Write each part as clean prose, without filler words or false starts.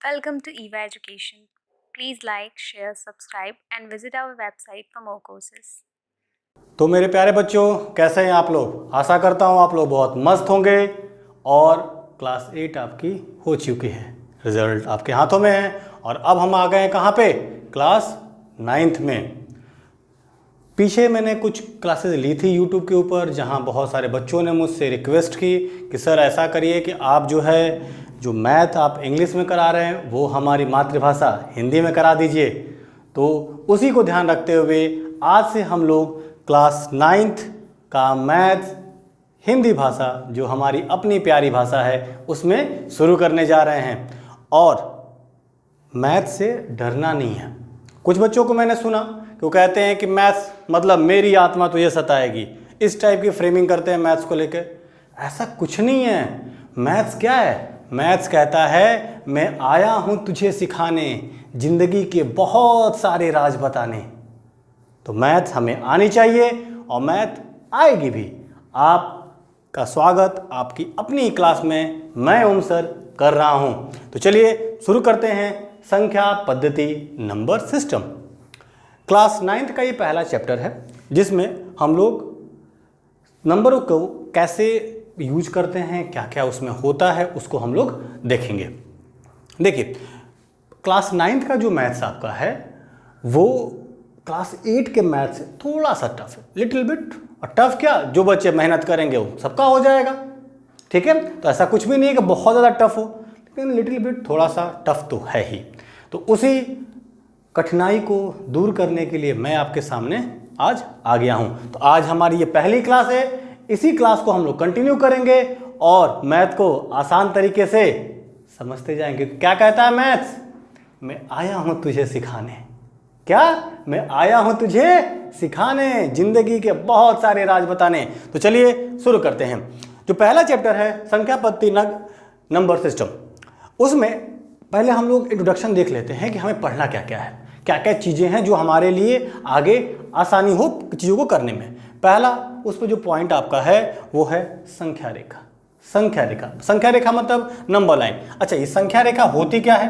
Welcome to EVA Education. Please like, share, subscribe, and visit our website for more courses. तो मेरे प्यारे बच्चों, कैसे हैं आप लोग? आशा करता हूँ आप लोग बहुत मस्त होंगे और क्लास 8 आपकी हो चुकी है, रिजल्ट आपके हाथों में है और अब हम आ गए हैं कहाँ पे? क्लास 9th में। पीछे मैंने कुछ क्लासेस ली थी यूट्यूब के ऊपर, जहाँ बहुत सारे बच्चों ने मुझसे रिक्वेस्ट की कि सर ऐसा करिए कि आप जो मैथ आप इंग्लिश में करा रहे हैं वो हमारी मातृभाषा हिंदी में करा दीजिए। तो उसी को ध्यान रखते हुए आज से हम लोग क्लास 9th का मैथ हिंदी भाषा, जो हमारी अपनी प्यारी भाषा है, उसमें शुरू करने जा रहे हैं। और मैथ से डरना नहीं है। कुछ बच्चों को मैंने सुना कि वो कहते हैं कि मैथ्स मतलब मेरी आत्मा तुझे सताएगी, इस टाइप की फ्रेमिंग करते हैं मैथ्स को लेकर। ऐसा कुछ नहीं है। मैथ्स क्या है? मैथ्स कहता है मैं आया हूँ तुझे सिखाने, ज़िंदगी के बहुत सारे राज बताने। तो मैथ्स हमें आनी चाहिए और मैथ आएगी भी। आपका स्वागत आपकी अपनी क्लास में मैं ओम सर कर रहा हूँ। तो चलिए शुरू करते हैं संख्या पद्धति नंबर सिस्टम। क्लास 9th का ये पहला चैप्टर है जिसमें हम लोग नंबरों को कैसे यूज करते हैं, क्या क्या उसमें होता है, उसको हम लोग देखेंगे। देखिए, क्लास 9th का जो मैथ्स आपका है वो क्लास 8 के मैथ से थोड़ा सा टफ है, लिटिल बिट। और टफ क्या, जो बच्चे मेहनत करेंगे वो सबका हो जाएगा, ठीक है। तो ऐसा कुछ भी नहीं है कि बहुत ज़्यादा टफ हो, लेकिन लिटिल बिट थोड़ा सा टफ तो है ही। तो उसी कठिनाई को दूर करने के लिए मैं आपके सामने आज आ गया हूँ। तो आज हमारी ये पहली क्लास है, इसी क्लास को हम लोग कंटिन्यू करेंगे और मैथ को आसान तरीके से समझते जाएंगे। क्या कहता है मैथ्स? मैं आया हूँ तुझे सिखाने। क्या? मैं आया हूँ तुझे सिखाने, जिंदगी के बहुत सारे राज बताने। तो चलिए शुरू करते हैं। जो पहला चैप्टर है संख्या पद्धति नंबर सिस्टम, उसमें पहले हम लोग इंट्रोडक्शन देख लेते हैं कि हमें पढ़ना क्या क्या है, क्या क्या चीज़ें हैं जो हमारे लिए आगे आसानी हो चीज़ों को करने में। पहला उस पर जो पॉइंट आपका है वो है संख्या रेखा। संख्या रेखा, संख्या रेखा मतलब नंबर लाइन। अच्छा, ये संख्या रेखा होती क्या है?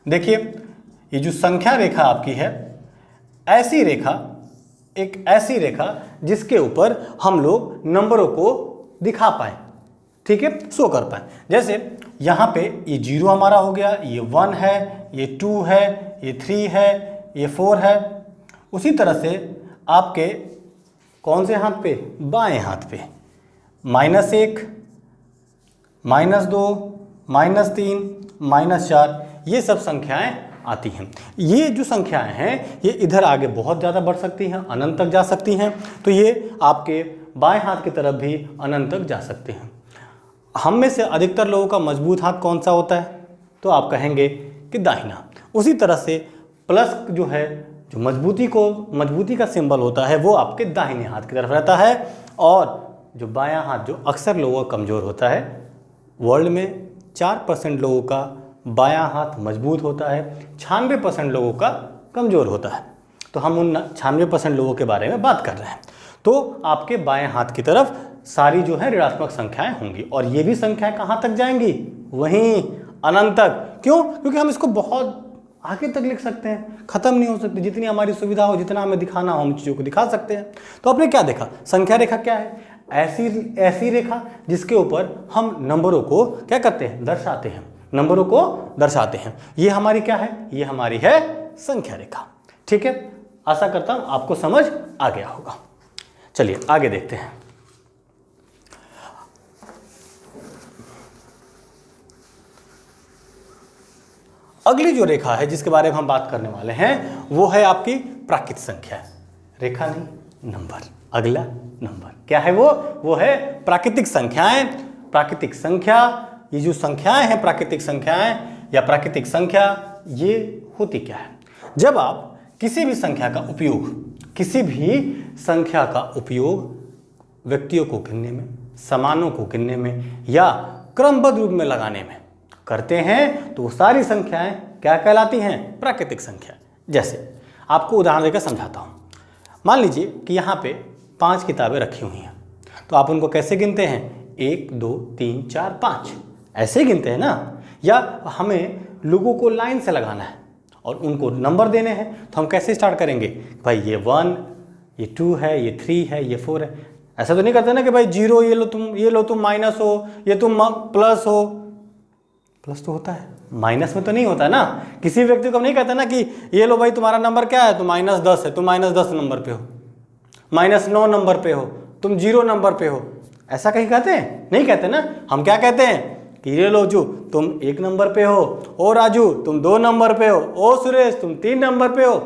देखिए, ये जो संख्या रेखा आपकी है, ऐसी रेखा, एक ऐसी रेखा जिसके ऊपर हम लोग नंबरों को दिखा पाए, ठीक है, शो कर पाए। जैसे यहाँ पे ये 0 हमारा हो गया, ये 1 है, ये 2 है, ये 3 है, ये 4 है। उसी तरह से आपके कौन से हाथ पे? बाएं हाथ पे -1, -2, -3, -4, ये सब संख्याएं आती हैं। ये जो संख्याएं हैं ये इधर आगे बहुत ज़्यादा बढ़ सकती हैं, अनंत तक जा सकती हैं। तो ये आपके बाएं हाथ की तरफ भी अनंत तक जा सकते हैं। हम में से अधिकतर लोगों का मजबूत हाथ कौन सा होता है? तो आप कहेंगे कि दाहिना। उसी तरह से प्लस जो है, जो मजबूती का सिंबल होता है वो आपके दाहिने हाथ की तरफ रहता है। और जो बायां हाथ जो अक्सर लोगों का कमज़ोर होता है, वर्ल्ड में 4% लोगों का बायां हाथ मजबूत होता है, 96% लोगों का कमज़ोर होता है। तो हम उन 96% लोगों के बारे में बात कर रहे हैं। तो आपके बाएं हाथ की तरफ सारी जो है ऋणात्मक संख्याएं होंगी और ये भी संख्याएं कहाँ तक जाएंगी? वहीं अनंत तक। क्यों? क्योंकि हम इसको बहुत आगे तक लिख सकते हैं, ख़त्म नहीं हो सकती। जितनी हमारी सुविधा हो, जितना हमें दिखाना हो, हम चीज़ों को दिखा सकते हैं। तो आपने क्या देखा? संख्या रेखा क्या है? ऐसी रेखा जिसके ऊपर हम नंबरों को क्या करते हैं? दर्शाते हैं, नंबरों को दर्शाते हैं। ये हमारी क्या है? ये हमारी है संख्या रेखा, ठीक है। आशा करता हूँ आपको समझ आ गया होगा। चलिए आगे देखते हैं। अगली जो रेखा है जिसके बारे में हम बात करने वाले हैं वो है आपकी प्राकृतिक संख्या। रेखा नहीं, नंबर। अगला नंबर क्या है? वो है प्राकृतिक संख्याएं। प्राकृतिक संख्या, ये जो संख्याएं हैं, प्राकृतिक संख्याएं या प्राकृतिक संख्या, ये होती क्या है? जब आप किसी भी संख्या का उपयोग व्यक्तियों को गिनने में, सामानों को गिनने में या क्रमबद्ध रूप में लगाने में करते हैं तो वो सारी संख्याएं क्या कहलाती हैं? प्राकृतिक संख्या। जैसे आपको उदाहरण देकर समझाता हूँ। मान लीजिए कि यहाँ पे 5 किताबें रखी हुई हैं, तो आप उनको कैसे गिनते हैं? 1, 2, 3, 4, 5, ऐसे गिनते हैं ना। या हमें लोगों को लाइन से लगाना है और उनको नंबर देने हैं, तो हम कैसे स्टार्ट करेंगे? भाई ये 1, ये 2 है, ये 3 है, ये 4 है। ऐसा तो नहीं करते ना कि भाई 0 ये लो तुम माइनस हो, ये तुम प्लस हो। प्लस तो होता है, माइनस में तो नहीं होता ना। किसी व्यक्ति को हम नहीं कहते ना कि ये लो भाई तुम्हारा नंबर क्या है, तो -10 है, तुम -10 नंबर पे हो, -9 नंबर पे हो, तुम 0 नंबर पे हो। ऐसा कहीं कहते हैं? नहीं कहते ना। हम क्या कहते हैं कि ये लो जो तुम 1 नंबर पे हो, ओ राजू तुम 2 नंबर पे हो, ओ सुरेश तुम 3 नंबर पे हो।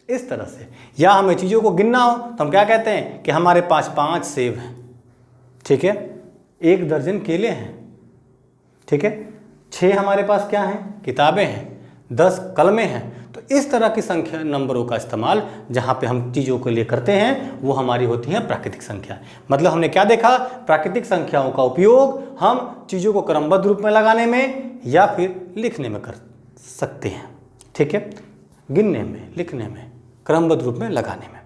इस तरह से। या हमें चीज़ों को गिनना हो तो हम क्या कहते हैं कि हमारे पास 5 सेब हैं, ठीक है, 1 दर्जन केले हैं, ठीक है, 6 हमारे पास क्या हैं, किताबें हैं, 10 कलमें हैं। तो इस तरह की संख्या नंबरों का इस्तेमाल जहाँ पे हम चीज़ों के लिए करते हैं वो हमारी होती हैं प्राकृतिक संख्या। मतलब हमने क्या देखा, प्राकृतिक संख्याओं का उपयोग हम चीज़ों को क्रमबद्ध रूप में लगाने में या फिर लिखने में कर सकते हैं, ठीक है, गिनने में, लिखने में, क्रमबद्ध रूप में लगाने में।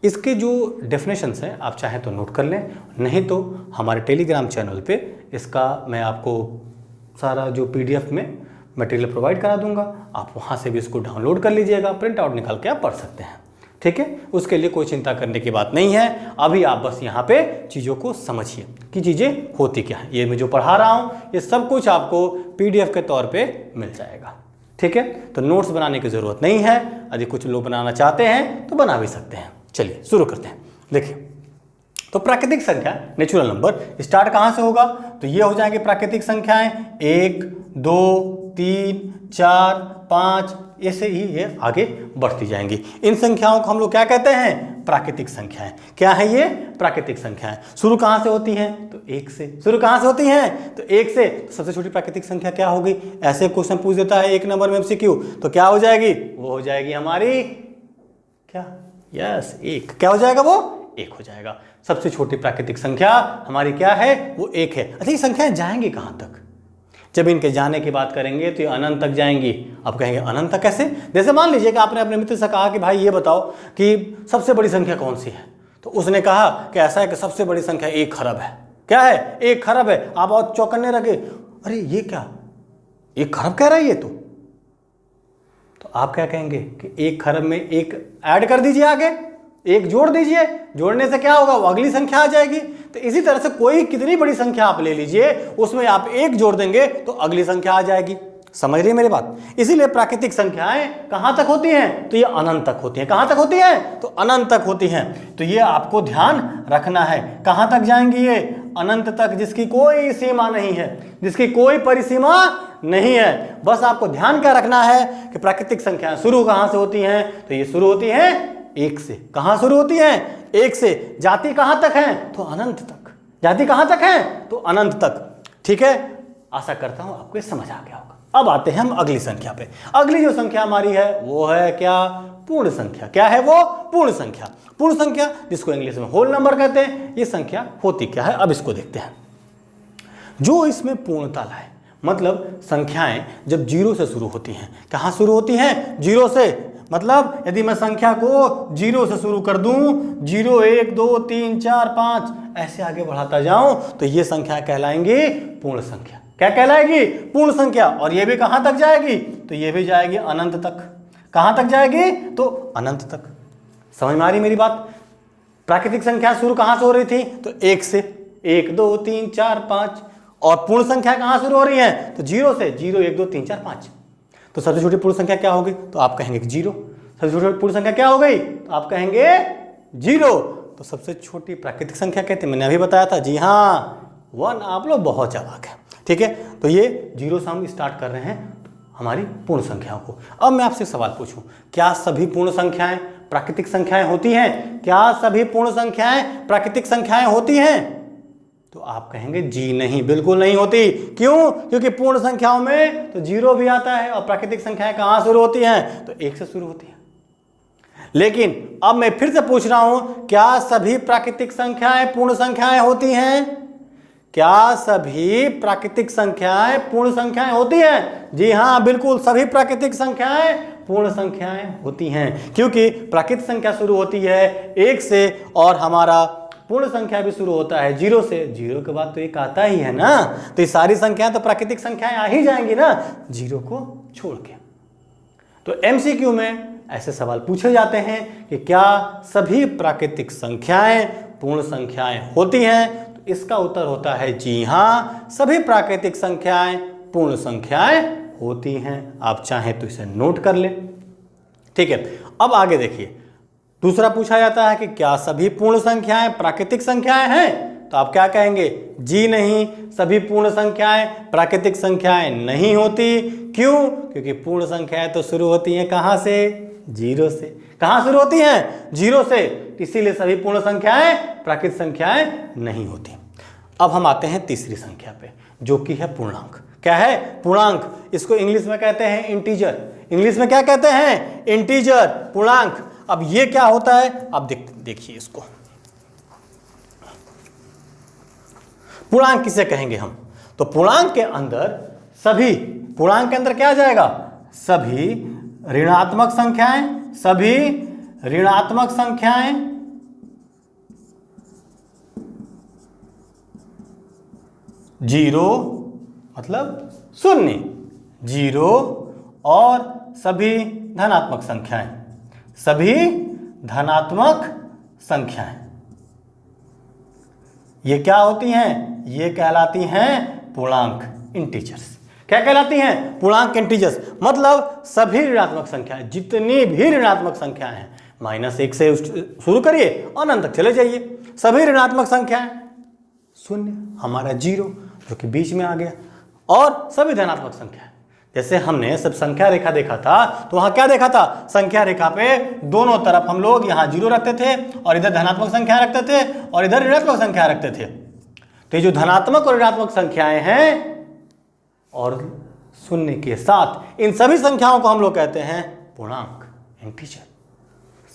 इसके जो डेफिनेशंस हैं आप चाहें तो नोट कर लें, नहीं तो हमारे टेलीग्राम चैनल पे इसका मैं आपको सारा जो PDF में मटेरियल प्रोवाइड करा दूंगा, आप वहाँ से भी इसको डाउनलोड कर लीजिएगा, प्रिंट आउट निकाल के आप पढ़ सकते हैं, ठीक है। उसके लिए कोई चिंता करने की बात नहीं है। अभी आप बस यहाँ पे चीज़ों को समझिए कि चीज़ें होती क्या हैं। ये मैं जो पढ़ा रहा हूँ ये सब कुछ आपको PDF के तौर पर मिल जाएगा, ठीक है। तो नोट्स बनाने की ज़रूरत नहीं है। यदि कुछ लोग बनाना चाहते हैं तो बना भी सकते हैं। चलिए शुरू करते हैं। देखिए, तो प्राकृतिक संख्या नेचुरल नंबर स्टार्ट कहाँ से होगा? तो ये हो जाएंगे प्राकृतिक संख्याएं 1, 2, 3, 4, 5, ऐसे ही ये आगे बढ़ती जाएंगी। इन संख्याओं को हम लोग क्या कहते हैं? प्राकृतिक संख्याएं। क्या है ये? प्राकृतिक संख्याएं। शुरू कहाँ से होती हैं? तो 1 से। शुरू कहाँ से होती हैं? तो 1 से। तो सबसे छोटी प्राकृतिक संख्या क्या होगी? ऐसे क्वेश्चन पूछ देता है 1 नंबर में MCQ, तो क्या हो जाएगी? वो हो जाएगी हमारी क्या? यस, 1। क्या हो जाएगा वो? 1 हो जाएगा। सबसे छोटी प्राकृतिक संख्या हमारी क्या है? वो 1 है। अच्छा, ये संख्याएं जाएंगी कहाँ तक? जब इनके जाने की बात करेंगे तो ये अनंत तक जाएंगी। अब कहेंगे अनंत तक कैसे? जैसे मान लीजिए कि आपने अपने मित्र से कहा कि भाई ये बताओ कि सबसे बड़ी संख्या कौन सी है, तो उसने कहा कि ऐसा है कि सबसे बड़ी संख्या 1 खरब है। क्या है? 1 खरब है। आप और चौकन्ने रखे, अरे ये क्या, 1 खरब कह रहा है ये तो आप क्या कहेंगे कि 1 खरब में 1 ऐड कर दीजिए, आगे 1 जोड़ दीजिए। जोड़ने से क्या होगा? वो अगली संख्या आ जाएगी। तो इसी तरह से कोई कितनी बड़ी संख्या आप ले लीजिए, उसमें आप 1 जोड़ देंगे तो अगली संख्या आ जाएगी। समझ रही है मेरी बात? इसीलिए प्राकृतिक संख्याएं कहां तक होती हैं? तो ये अनंत तक होती हैं। कहां तक होती हैं? तो अनंत तक होती हैं। तो ये आपको ध्यान रखना है। कहां तक जाएंगी ये? अनंत तक, जिसकी कोई सीमा नहीं है, जिसकी कोई परिसीमा नहीं है। बस आपको ध्यान क्या रखना है कि प्राकृतिक संख्याएं शुरू कहां से होती हैं? तो ये शुरू होती हैं 1 से। कहां शुरू होती हैं? 1 से। जाति कहां तक है? तो अनंत तक। जाति कहां तक है? तो अनंत तक। ठीक है, आशा करता हूं आपको समझ आ गया होगा। अब आते हैं हम अगली संख्या पे। अगली जो संख्या हमारी है वो है क्या? पूर्ण संख्या। क्या है वो? पूर्ण संख्या। पूर्ण संख्या, जिसको इंग्लिश में होल नंबर कहते हैं। ये संख्या होती क्या है? अब इसको देखते हैं। जो इसमें पूर्णता लाए, मतलब संख्याएं जब 0 से शुरू होती हैं। कहां शुरू होती हैं? 0 से। मतलब यदि मैं संख्या को 0 से शुरू कर दूं, 0, 1, 2, 3, 4, 5 ऐसे आगे बढ़ाता जाऊं, तो ये संख्या कहलाएंगी पूर्ण संख्या। क्या कहलाएगी? पूर्ण संख्या। और ये भी कहां तक जाएगी? तो ये भी जाएगी अनंत तक। कहां तक जाएगी? तो अनंत तक। समझ में आ रही मेरी बात? प्राकृतिक संख्या शुरू कहां से हो रही थी? तो 1 से। 1, 2, 3, 4, 5। और पूर्ण संख्या कहां शुरू हो रही है? तो 0 से। 0, 1, 2, 3, 4, 5। तो सबसे छोटी पूर्ण संख्या क्या होगी? तो आप कहेंगे 0। सबसे छोटी पूर्ण संख्या क्या हो गई? तो आप कहेंगे 0। तो सबसे छोटी प्राकृतिक संख्या कहते हैं, मैंने अभी बताया था। जी हाँ, 1। आप लोग बहुत चालाक हैं। ठीक है, तो ये 0 से हम स्टार्ट कर रहे हैं हमारी पूर्ण संख्याओं को। अब मैं आपसे सवाल पूछूं, क्या सभी पूर्ण संख्याएं प्राकृतिक संख्याएं होती हैं? क्या सभी पूर्ण संख्याएं प्राकृतिक संख्याएं होती हैं? तो आप कहेंगे जी नहीं, बिल्कुल नहीं होती। क्यों? क्योंकि पूर्ण संख्याओं में तो 0 भी आता है। और प्राकृतिक संख्याएं कहां शुरू होती हैं? तो 1 से शुरू होती हैं। लेकिन अब मैं फिर से पूछ रहा हूं, क्या सभी प्राकृतिक संख्याएं पूर्ण संख्याएं होती हैं? क्या सभी प्राकृतिक संख्याएं पूर्ण संख्याएं होती हैं? जी हाँ, बिल्कुल सभी प्राकृतिक संख्याएं पूर्ण संख्याएं होती हैं। क्योंकि प्राकृतिक संख्या शुरू होती है 1 से और हमारा पूर्ण संख्या भी शुरू होता है जीरो से, जीरो के बाद तो एक आता ही है ना, तो ये सारी संख्याएं तो प्राकृतिक संख्याएं आ ही जाएंगी ना जीरो को छोड़ के। तो एमसीक्यू में ऐसे सवाल पूछे जाते हैं कि क्या सभी प्राकृतिक संख्याएं पूर्ण संख्याएं होती हैं, तो इसका उत्तर होता है जी हाँ, सभी प्राकृतिक संख्याएं पूर्ण संख्याएं होती हैं। आप चाहें तो इसे नोट कर लें, ठीक है। अब आगे देखिए, दूसरा पूछा जाता है कि क्या सभी पूर्ण संख्याएं प्राकृतिक संख्याएं हैं, तो आप क्या कहेंगे, जी नहीं, सभी पूर्ण संख्याएं प्राकृतिक संख्याएं नहीं होती। क्यों? क्योंकि पूर्ण संख्याएं तो शुरू होती हैं कहां से, जीरो से। कहां शुरू होती हैं, जीरो से, इसीलिए सभी पूर्ण संख्याएं प्राकृतिक संख्याएं नहीं होती। अब हम आते हैं तीसरी संख्या पे, जो कि है पूर्णांक। क्या है, पूर्णांक। इसको इंग्लिश में कहते हैं इंटीजर। इंग्लिश में क्या कहते हैं, इंटीजर, पूर्णांक। अब ये क्या होता है, अब देखिए इसको, पूर्णांक किसे कहेंगे हम, तो पूर्णांक के अंदर सभी, पूर्णांक के अंदर क्या आ जाएगा, सभी ऋणात्मक संख्याएं, सभी ऋणात्मक संख्याएं, जीरो मतलब शून्य, जीरो, और सभी धनात्मक संख्याएं, सभी धनात्मक संख्याएं। ये क्या होती हैं, ये कहलाती हैं पूर्णांक, इंटीजर्स। क्या कहलाती हैं, पूर्णांक, इंटीजर्स। मतलब सभी ऋणात्मक संख्याएं, जितनी भी ऋणात्मक संख्याएं हैं, -1 से शुरू करिए और अनंत तक चले जाइए, सभी ऋणात्मक संख्याएं, शून्य हमारा जीरो जो कि बीच में आ गया, और सभी धनात्मक संख्याएं। जैसे हमने सब संख्या रेखा देखा था, तो वहां क्या देखा था, संख्या रेखा पे दोनों तरफ हम लोग यहाँ जीरो रखते थे और इधर धनात्मक संख्या रखते थे और इधर ऋणात्मक संख्या रखते थे। तो ये जो धनात्मक और ऋणात्मक संख्याएं हैं और शून्य के साथ, इन सभी संख्याओं को हम लोग कहते हैं पूर्णांक, इंटीजर।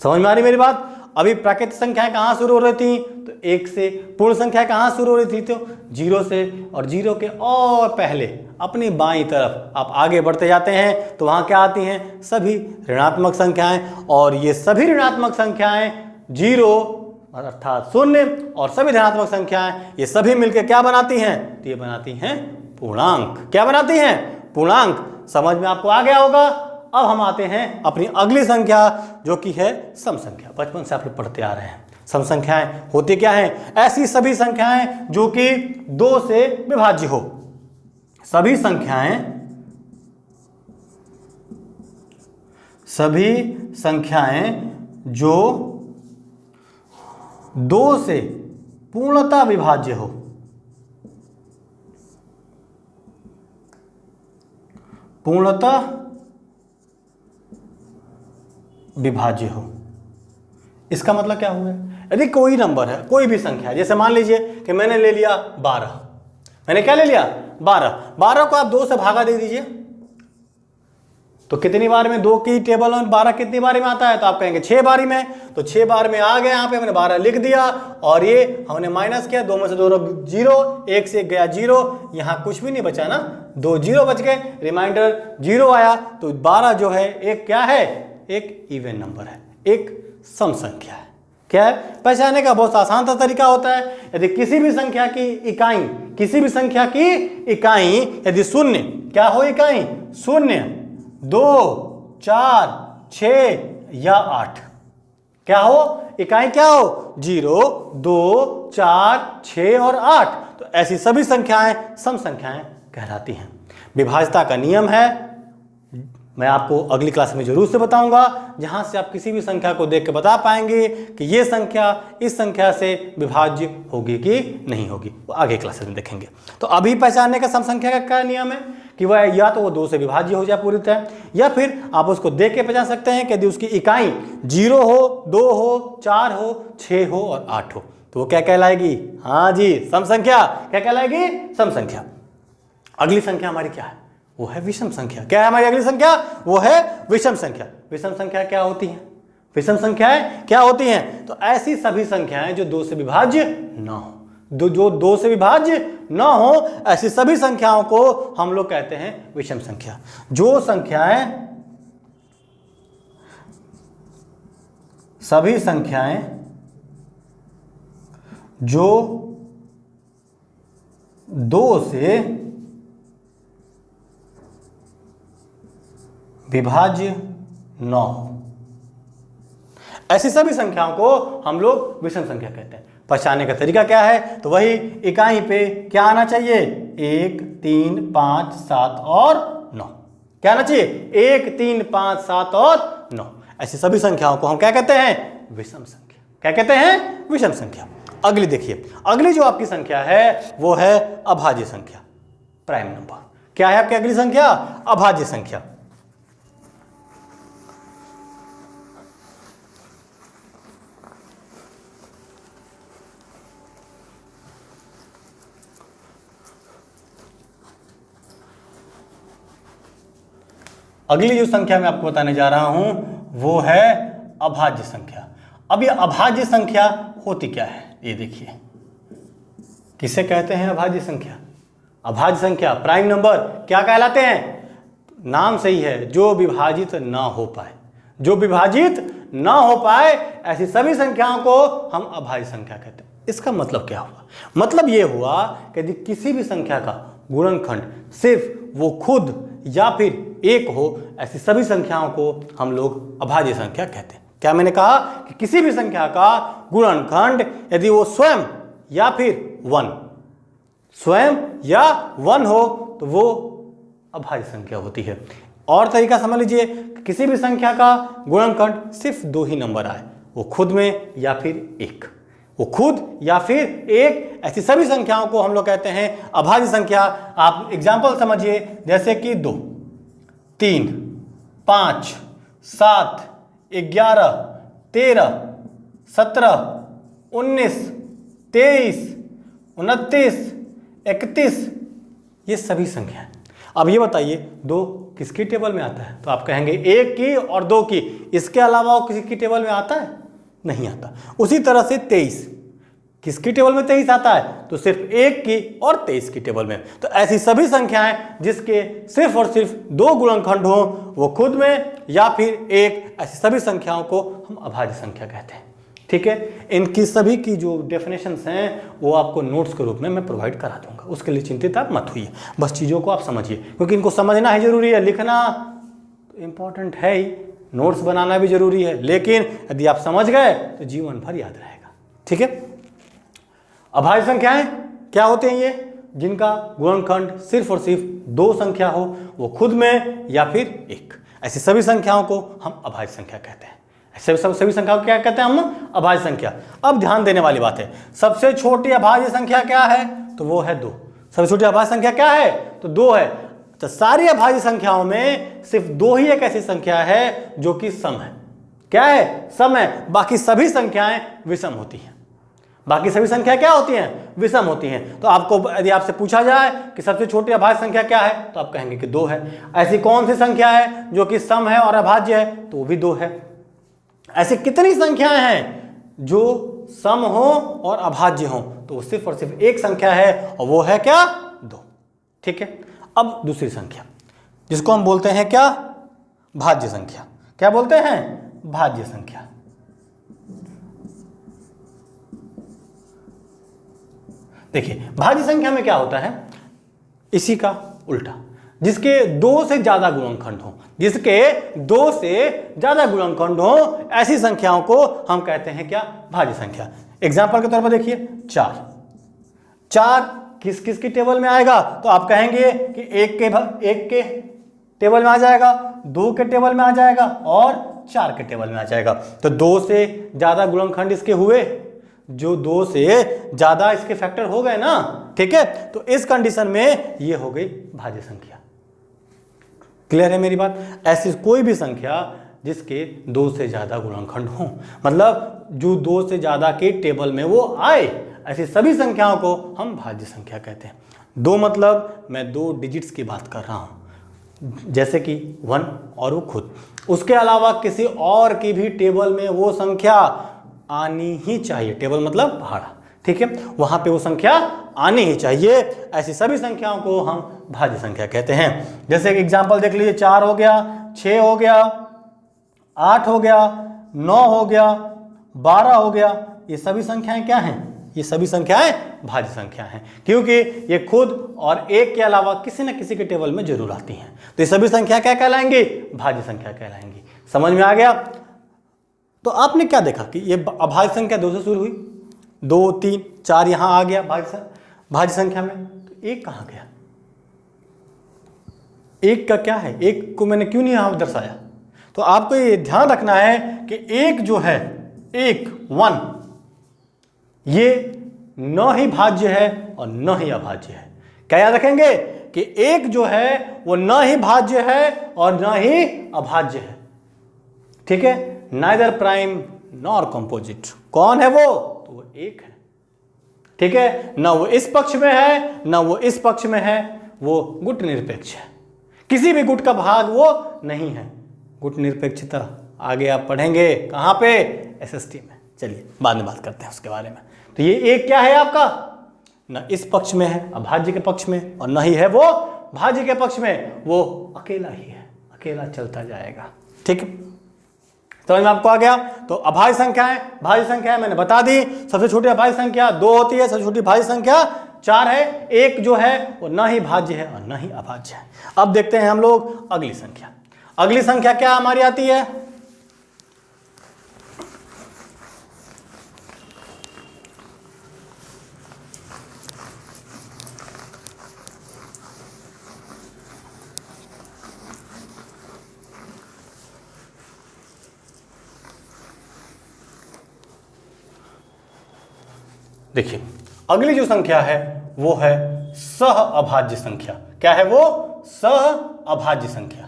समझ में आ रही मेरी बात। अभी प्राकृतिक संख्याएं कहाँ शुरू हो रही थी, तो 1 से। पूर्ण संख्या कहाँ शुरू हो रही थी, तो 0 से, और 0 के और पहले अपनी बाईं तरफ आप आगे बढ़ते जाते हैं तो वहाँ क्या आती हैं, सभी ऋणात्मक संख्याएं, और ये सभी ऋणात्मक संख्याएं, 0 अर्थात शून्य, और सभी धनात्मक संख्याएं, ये सभी मिलकर क्या बनाती हैं, तो ये बनाती हैं पूर्णांक। क्या बनाती हैं, पूर्णांक। समझ में आपको आ गया होगा। अब हम आते हैं अपनी अगली संख्या, जो कि है सम संख्या। बचपन से आप लोग पढ़ते आ रहे हैं। सम संख्याएं होती क्या हैं, ऐसी सभी संख्याएं जो कि 2 से विभाज्य हो। सभी संख्याएं जो 2 से पूर्णतः विभाज्य हो। पूर्णतः विभाज्य हो। इसका मतलब क्या हुआ, यदि कोई नंबर है, कोई भी संख्या है, जैसे मान लीजिए कि मैंने ले लिया 12, मैंने क्या ले लिया, 12 को आप 2 से भागा दे दीजिए, तो कितनी बार में 2 की टेबल में 12 कितनी बारी में आता है, तो आप कहेंगे 6 बारी में। तो 6 बार में आ गया, यहाँ पे हमने 12 लिख दिया, और ये हमने माइनस किया, 2 में से 2 0, 1 से गया 0, यहाँ कुछ भी नहीं बचा ना, 2 0 बच गए, रिमाइंडर 0 आया। तो 12 जो है एक क्या है, एक इवन नंबर है, एक सम संख्या है। क्या है, पहचानने का बहुत आसान सा तरीका होता है। यदि किसी भी संख्या की इकाई यदि शून्य, क्या हो इकाई, 0, 2, 4, 6 या 8, क्या हो इकाई, क्या हो 0, 2, 4, 6 और 8। तो ऐसी सभी संख्याएं सम संख्याएं कहलाती हैं। विभाज्यता का नियम है, मैं आपको अगली क्लास में जरूर से बताऊंगा, जहां से आप किसी भी संख्या को देख के बता पाएंगे कि ये संख्या इस संख्या से विभाज्य होगी कि नहीं होगी, वो आगे क्लासेस में देखेंगे। तो अभी पहचानने का सम संख्या का क्या नियम है कि वह या तो वो 2 से विभाज्य हो जाए पूरी तरह, या फिर आप उसको देख के पहचान सकते हैं कि यदि उसकी इकाई 0 हो, 2 हो, 4 हो, 6 हो और 8 हो, तो वो क्या कहलाएगी, हाँ जी सम संख्या। क्या कहलाएगी, सम संख्या। अगली संख्या हमारी क्या है, वो है विषम संख्या। क्या है हमारी अगली संख्या, वो है विषम संख्या। विषम संख्या क्या होती है, विषम संख्याएं क्या होती हैं, तो ऐसी सभी संख्याएं जो 2 से विभाज्य न हो, जो 2 से विभाज्य न हो, ऐसी सभी संख्याओं को हम लोग कहते हैं विषम संख्या। जो संख्याएं, सभी संख्याएं जो 2 से विभाज्य न हो, ऐसी सभी संख्याओं को हम लोग विषम संख्या कहते हैं। पहचानने का तरीका क्या है? तो वही इकाई पे क्या आना चाहिए? 1, 3, 5, 7 और 9। क्या आना चाहिए? 1, 3, 5, 7 और 9। ऐसी सभी संख्याओं को हम क्या कहते हैं? विषम संख्या। क्या कहते हैं? विषम संख्या। अगली देखिए, अगली जो आपकी संख्या है वो है अभाज्य संख्या, प्राइम नंबर। क्या है आपकी अगली संख्या? अभाज्य संख्या। अगली जो संख्या मैं आपको बताने जा रहा हूं वो है अभाज्य संख्या। अब ये अभाज्य संख्या होती क्या है? ये देखिए, किसे कहते हैं अभाज्य संख्या? अभाज्य संख्या, प्राइम नंबर क्या कहलाते हैं? नाम सही है, जो विभाजित ना हो पाए। जो विभाजित ना हो पाए ऐसी सभी संख्याओं को हम अभाज्य संख्या कहते हैं। इसका मतलब क्या हुआ? मतलब ये हुआ कि यदि किसी भी संख्या का गुणनखंड सिर्फ वो खुद या फिर एक हो, ऐसी सभी संख्याओं को हम लोग अभाज्य संख्या कहते हैं। क्या मैंने कहा? कि किसी भी संख्या का गुणनखंड यदि वो स्वयं या फिर 1, स्वयं या 1 हो तो वो अभाज्य संख्या होती है। और तरीका समझ लीजिए, किसी भी संख्या का गुणनखंड सिर्फ 2 ही नंबर आए, वो खुद में या फिर एक, वो खुद या फिर एक, ऐसी सभी संख्याओं को हम लोग कहते हैं अभाज्य संख्या। आप एग्जाम्पल समझिए, जैसे कि 2, 3, 5, 7, 11, 13, 17, 19, 23, 29, 31, ये सभी संख्याएं। अब ये बताइए 2 किसकी टेबल में आता है? तो आप कहेंगे 1 की और 2 की, इसके अलावा वो किसी की टेबल में आता है? नहीं आता। उसी तरह से 23, किसकी टेबल में 23 आता है? तो सिर्फ 1 की और 23 की टेबल में। तो ऐसी सभी संख्याएं जिसके सिर्फ और सिर्फ 2 गुणनखंड हो, वो खुद में या फिर एक, ऐसी सभी संख्याओं को हम अभाज्य संख्या कहते हैं। ठीक है, इनकी सभी की जो डेफिनेशंस हैं वो आपको नोट्स के रूप में मैं प्रोवाइड करा दूंगा, उसके लिए चिंतित आप मत होइए, बस चीज़ों को आप समझिए, क्योंकि इनको समझना ही जरूरी है। लिखना इंपॉर्टेंट है ही, नोट्स बनाना भी जरूरी है, लेकिन यदि आप समझ गए तो जीवन भर याद रहेगा। ठीक है, अभाज्य संख्याएं क्या होते हैं? ये जिनका गुणनखंड सिर्फ और सिर्फ 2 संख्या हो, वो खुद में या फिर एक, ऐसी सभी संख्याओं को हम अभाज्य संख्या कहते हैं। ऐसे सभी संख्याओं को क्या कहते हैं हम? अभाज्य संख्या। अब ध्यान देने वाली बात है, सबसे छोटी अभाज्य संख्या क्या है? तो वो है 2। सबसे छोटी अभाज्य संख्या क्या है? तो 2 है। तो सारी अभाज्य संख्याओं में सिर्फ 2 ही एक ऐसी संख्या है जो कि सम है। क्या है? सम है। बाकी सभी संख्याएं विषम होती हैं। बाकी सभी संख्या क्या होती हैं? विषम होती हैं। तो आपको यदि आपसे पूछा जाए कि सबसे छोटी अभाज्य संख्या क्या है, तो आप कहेंगे कि 2 है। ऐसी कौन सी संख्या है जो कि सम है और अभाज्य है? तो वो भी 2 है। ऐसी कितनी संख्याएं हैं जो सम हो और अभाज्य हो? तो वो सिर्फ और सिर्फ एक संख्या है, और वो है क्या? 2। ठीक है, अब दूसरी संख्या जिसको हम बोलते हैं क्या? भाज्य संख्या। क्या बोलते हैं? भाज्य संख्या। देखिए, भाज्य संख्या में क्या होता है? इसी का उल्टा, जिसके 2 से ज्यादा गुणनखंड हो, जिसके 2 से ज्यादा गुणनखंड हो, ऐसी संख्याओं को हम कहते हैं क्या? भाज्य संख्या। एग्जाम्पल के तौर पर देखिए, 4 किस किस की टेबल में आएगा? तो आप कहेंगे कि 1 के टेबल में आ जाएगा, 2 के टेबल में आ जाएगा और 4 के टेबल में आ जाएगा। तो 2 से ज्यादा गुणनखंड इसके हुए, जो 2 से ज्यादा इसके फैक्टर हो गए ना। ठीक है, तो इस कंडीशन में ये हो गई भाज्य संख्या। क्लियर है मेरी बात? ऐसी कोई भी संख्या जिसके 2 से ज्यादा गुणनखंड हो, मतलब जो 2 से ज्यादा के टेबल में वो आए, ऐसी सभी संख्याओं को हम भाज्य संख्या कहते हैं। 2 मतलब मैं 2 डिजिट्स की बात कर रहा हूं, जैसे कि 1 और वो खुद। उसके अलावा किसी और की भी टेबल में वो संख्या आनी ही चाहिए। टेबल मतलब पहाड़ा। ठीक है, वहां पे वो संख्या आनी ही चाहिए। ऐसी सभी संख्याओं को हम भाज्य संख्या कहते हैं। जैसे एग्जांपल देख लीजिए, 4 हो गया, 6 हो गया, 8 हो गया, 9 हो गया, 12 हो गया। ये सभी संख्याएं क्या हैं? ये सभी संख्याएं भाज्य संख्या हैं, क्योंकि ये खुद और एक के अलावा किसी न किसी के टेबल में जरूर आती हैं। तो ये सभी संख्या क्या कहलाएंगी? भाज्य संख्या कहलाएंगी। समझ में आ गया? तो आपने क्या देखा कि ये अभाज्य संख्या 2 से शुरू हुई, 2 3 4 यहां आ गया भाज्य संख्या में। तो एक कहां गया? एक का क्या है? एक को मैंने क्यों नहीं यहां दर्शाया? तो आपको ये ध्यान रखना है कि एक जो है, एक 1, ये न ही भाज्य है और न ही अभाज्य है। क्या याद रखेंगे कि एक जो है वो न ही भाज्य है और न ही अभाज्य है। ठीक है, नाइदर प्राइम नॉर कंपोजिट। कौन है वो? तो वो एक है। ठीक है, ना वो इस पक्ष में है ना वो इस पक्ष में है, वो गुट निरपेक्ष है। किसी भी गुट का भाग वो नहीं है। गुट निरपेक्षता आगे आप पढ़ेंगे कहां पे? एसएसटी में। चलिए बाद में बात करते हैं उसके बारे में। तो ये एक क्या है आपका? न इस पक्ष में है अभाज्य के पक्ष में, और न ही है वो भाज्य के पक्ष में, वो अकेला ही है, अकेला चलता जाएगा। ठीक है, समझ में आपको आ गया? तो अभाज्य संख्याएं, भाज्य संख्याएं मैंने बता दी। सबसे छोटी अभाज्य संख्या 2 होती है, सबसे छोटी भाज्य संख्या 4 है। एक जो है वो न ही भाज्य है और न ही अभाज्य है। अब देखते हैं हम लोग अगली संख्या। अगली संख्या क्या हमारी आती है? देखिए, अगली जो संख्या है वो है सह अभाज्य संख्या। क्या है वो? सह अभाज्य संख्या।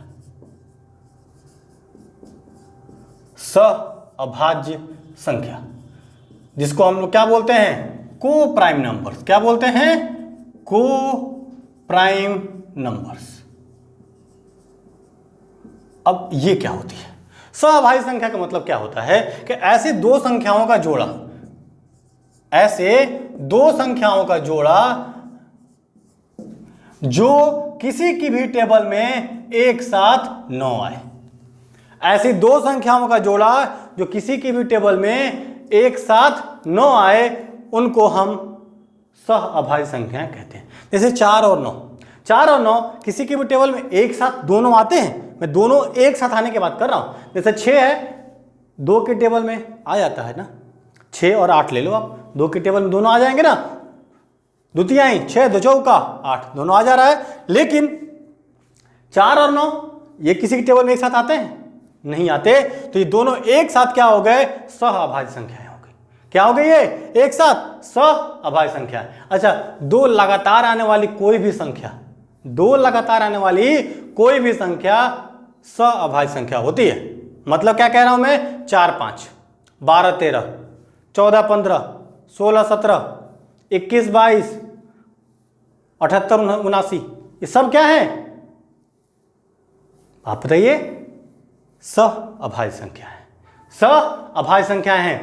सह अभाज्य संख्या, जिसको हम लोग क्या बोलते हैं? को प्राइम नंबर्स। क्या बोलते हैं? को प्राइम नंबर्स। अब ये क्या होती है? सह अभाज्य संख्या का मतलब क्या होता है कि ऐसे दो संख्याओं का जोड़ा, ऐसे दो संख्याओं का जोड़ा जो किसी की भी टेबल में एक साथ न आए। ऐसी दो संख्याओं का जोड़ा जो किसी की भी टेबल में एक साथ न आए, उनको हम सह अभाज्य संख्याएं कहते हैं। जैसे 4 और 9। 4 और 9 किसी की भी टेबल में एक साथ दोनों आते हैं। मैं दोनों एक साथ आने की बात कर रहा हूं। जैसे 6 है, 2 के टेबल में आ जाता है ना। 6 और 8 ले लो आप, 2 के टेबल में दोनों आ जाएंगे ना। द्वितीयाई 6 2 चौका 8, दोनों आ जा रहा है। लेकिन 4 और 9 ये किसी की टेबल में एक साथ आते हैं? नहीं आते। तो ये दोनों एक साथ क्या हो गए? सह अभाज्य संख्याएं हो गई। क्या हो गई? ये एक साथ सह अभाज्य संख्या। अच्छा, दो लगातार आने वाली कोई भी संख्या, दो लगातार आने वाली कोई भी संख्या सह अभाज्य संख्या होती है। मतलब क्या कह रहा हूं मैं? 4 5 12 13 14 15 16 17 21 22 78 79, ये सब क्या है? आप बताइए। सह अभाज्य संख्या है। सह अभाज्य संख्या है।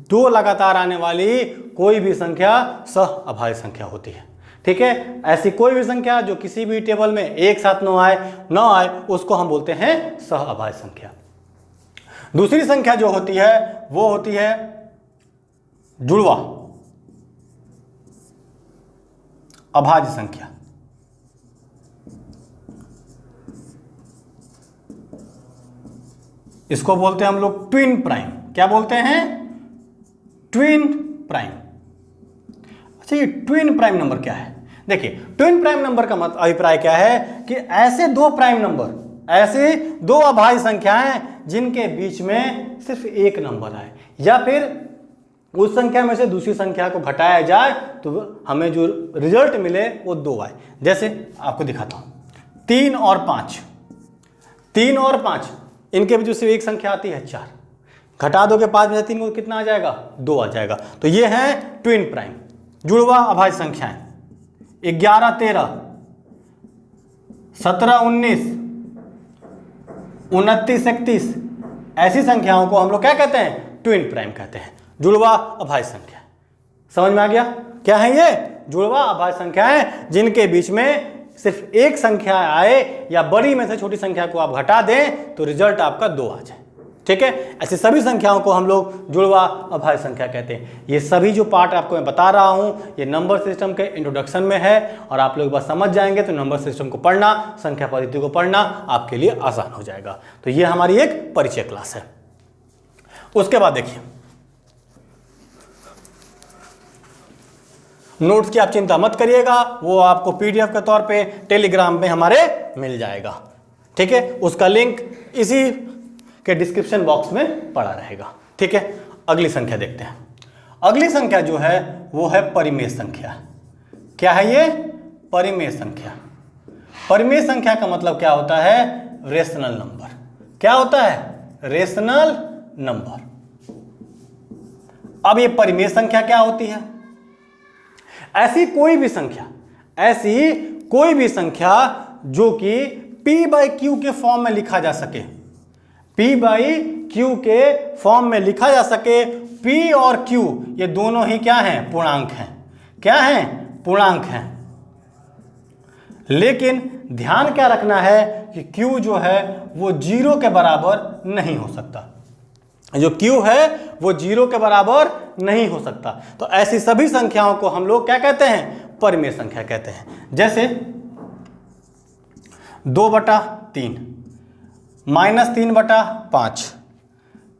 दो लगातार आने वाली कोई भी संख्या सह अभाज्य संख्या होती है। ठीक है, ऐसी कोई भी संख्या जो किसी भी टेबल में एक साथ न आए उसको हम बोलते हैं सह अभाज्य संख्या। दूसरी संख्या जो होती है वो होती है जुड़वा अभाज्य संख्या। इसको बोलते हैं हम लोग ट्विन प्राइम। क्या बोलते हैं? Twin prime. अच्छा, ये ट्विन प्राइम नंबर क्या है? देखिए, ट्विन प्राइम नंबर का मतलब अभिप्राय क्या है कि ऐसे दो प्राइम नंबर, ऐसे दो अभाज्य संख्याएं जिनके बीच में सिर्फ एक नंबर आए, या फिर उस संख्या में से दूसरी संख्या को घटाया जाए तो हमें जो रिजल्ट मिले वो 2 आए। जैसे आपको दिखाता हूं, 3 और 5। 3 और 5 इनके बीच से एक संख्या आती है 4, घटा दोगे 5 में से 3 को कितना आ जाएगा? 2 आ जाएगा। तो ये है ट्विन प्राइम, जुड़वा अभाज्य संख्याएं। 11 13 17 19 29 31, ऐसी संख्याओं को हम लोग क्या कहते हैं? ट्विन प्राइम कहते हैं, जुड़वा अभाज्य संख्या। समझ में आ गया? क्या है ये? जुड़वा अभाज्य संख्याएं जिनके बीच में सिर्फ एक संख्या आए या बड़ी में से छोटी संख्या को आप घटा दें तो रिजल्ट आपका 2 आ जाए। ठीक है। ऐसी सभी संख्याओं को हम लोग जुड़वा अभाज्य संख्या कहते हैं। ये सभी जो पार्ट आपको मैं बता रहा हूँ ये नंबर सिस्टम के इंट्रोडक्शन में है और आप लोग बस समझ जाएंगे तो नंबर सिस्टम को पढ़ना, संख्या पद्धति को पढ़ना आपके लिए आसान हो जाएगा। तो ये हमारी एक परिचय क्लास है। उसके बाद देखिए, नोट्स की आप चिंता मत करिएगा, वो आपको पीडीएफ के तौर पे टेलीग्राम में हमारे मिल जाएगा, ठीक है। उसका लिंक इसी के डिस्क्रिप्शन बॉक्स में पड़ा रहेगा, ठीक है। अगली संख्या देखते हैं। अगली संख्या जो है वो है परिमेय संख्या। क्या है ये? परिमेय संख्या। परिमेय संख्या का मतलब क्या होता है? Rational number. क्या होता है? Rational number. अब ये परिमेय संख्या क्या होती है? ऐसी कोई भी संख्या जो कि p/q के फॉर्म में लिखा जा सके, p/q के फॉर्म में लिखा जा सके। p और q ये दोनों ही क्या हैं? पूर्णांक हैं। क्या हैं? पूर्णांक हैं। लेकिन ध्यान क्या रखना है कि q जो है वो 0 के बराबर नहीं हो सकता। जो q है वो 0 के बराबर नहीं हो सकता। तो ऐसी सभी संख्याओं को हम लोग क्या कहते हैं? परिमेय संख्या कहते हैं। जैसे 2/3, -3/5,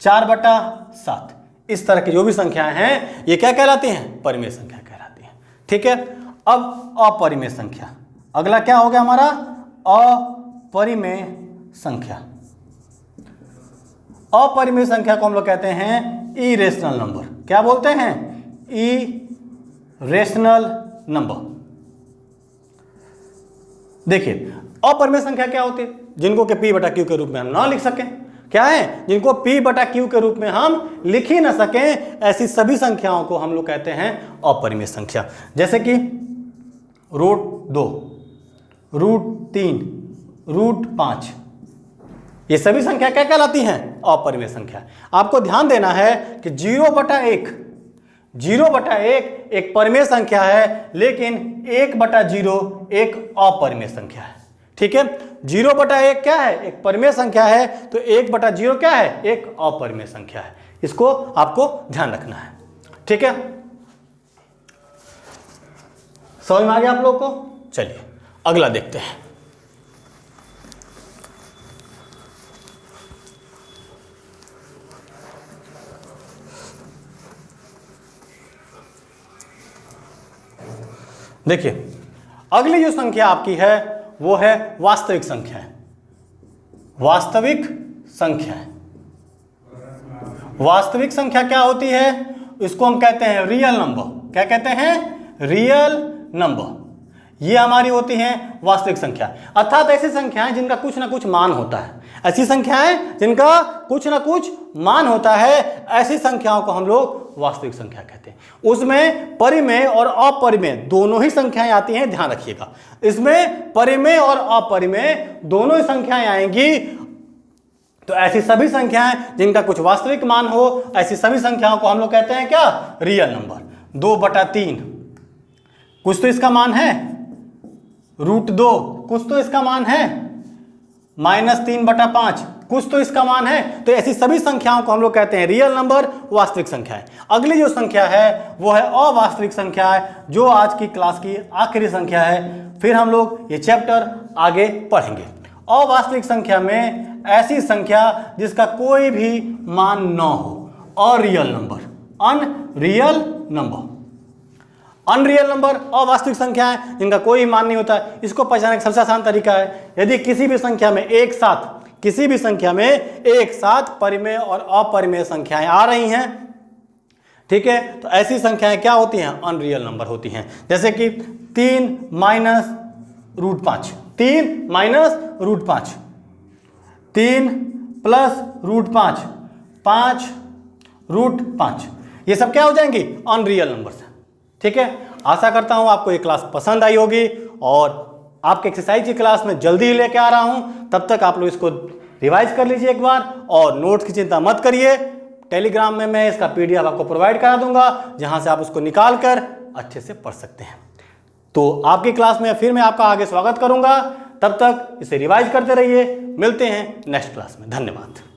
4/7, इस तरह की जो भी संख्याएं हैं ये क्या कहलाती हैं? परिमेय संख्या कहलाती हैं, ठीक है। अब अपरिमेय संख्या, अगला क्या हो गया हमारा? अपरिमेय संख्या। अपरिमेय संख्या को हम लोग कहते हैं इरेशनल नंबर। क्या बोलते हैं? Irrational number. देखिए, अपरिमेय संख्या क्या होती है? जिनको कि p/q के रूप में हम ना लिख सकें। क्या है? जिनको p/q के रूप में हम लिख ही ना सकें, ऐसी सभी संख्याओं को हम लोग कहते हैं अपरिमेय संख्या। जैसे कि √2, √3, √5, ये सभी संख्या क्या कहलाती हैं? अपरिमेय संख्या। आपको ध्यान देना है कि 0/1 एक परिमेय संख्या है, लेकिन 1/0 एक अपरिमेय संख्या है, ठीक है। 0/1 क्या है? एक परिमेय संख्या है, तो 1/0 क्या है? एक अपरिमेय संख्या है। इसको आपको ध्यान रखना है, ठीक है। समझ में आ गया आप लोग को? चलिए अगला देखते हैं। देखिए, अगली जो संख्या आपकी है वो है वास्तविक संख्या। वास्तविक संख्या, वास्तविक संख्या क्या होती है? इसको हम कहते हैं रियल नंबर। क्या कहते हैं? Real number. ये हमारी होती हैं वास्तविक संख्या, अर्थात ऐसी संख्याएं जिनका कुछ ना कुछ मान होता है। ऐसी संख्याएं जिनका कुछ ना कुछ मान होता है, ऐसी संख्याओं को हम लोग वास्तविक संख्या कहते हैं। उसमें परिमेय और अपरिमेय दोनों ही संख्याएं आती हैं, ध्यान रखिएगा। इसमें परिमेय और अपरिमेय दोनों ही संख्याएं आएंगी। तो ऐसी सभी संख्याएं जिनका कुछ वास्तविक मान हो, ऐसी सभी संख्याओं को हम लोग कहते हैं क्या? Real number. 2/3 कुछ तो इसका मान है, √2 कुछ तो इसका मान है, -3/5 कुछ तो इसका मान है। तो ऐसी सभी संख्याओं को हम लोग कहते हैं रियल नंबर, वास्तविक संख्याएं। अगली जो संख्या है वो है अवास्तविक संख्या है, जो आज की क्लास की आखिरी संख्या है। फिर हम लोग ये चैप्टर आगे पढ़ेंगे। अवास्तविक संख्या में ऐसी संख्या जिसका कोई भी मान न हो, real number, unreal number. Unreal number अवास्तविक संख्या है जिनका कोई मान नहीं होता है। इसको पहचानने का सबसे आसान तरीका है, यदि किसी भी संख्या में एक साथ परिमेय और अपरिमेय संख्याएं आ रही हैं, ठीक है, तो ऐसी संख्याएं क्या होती हैं? अनरियल नंबर होती हैं। जैसे कि 3 -√5, 3 -√5, 3 +√5, 5 √5, ये सब क्या हो जाएंगी? अनरियल नंबर से, ठीक है। आशा करता हूं आपको ये क्लास पसंद आई होगी और आपके एक्सरसाइज की क्लास में जल्दी ही लेके आ रहा हूं। तब तक आप लोग इसको रिवाइज कर लीजिए एक बार, और नोट्स की चिंता मत करिए। टेलीग्राम में मैं इसका PDF आपको प्रोवाइड करा दूंगा, जहां से आप उसको निकाल कर अच्छे से पढ़ सकते हैं। तो आपकी क्लास में फिर मैं आपका आगे स्वागत करूंगा। तब तक इसे रिवाइज करते रहिए। मिलते हैं नेक्स्ट क्लास में। धन्यवाद।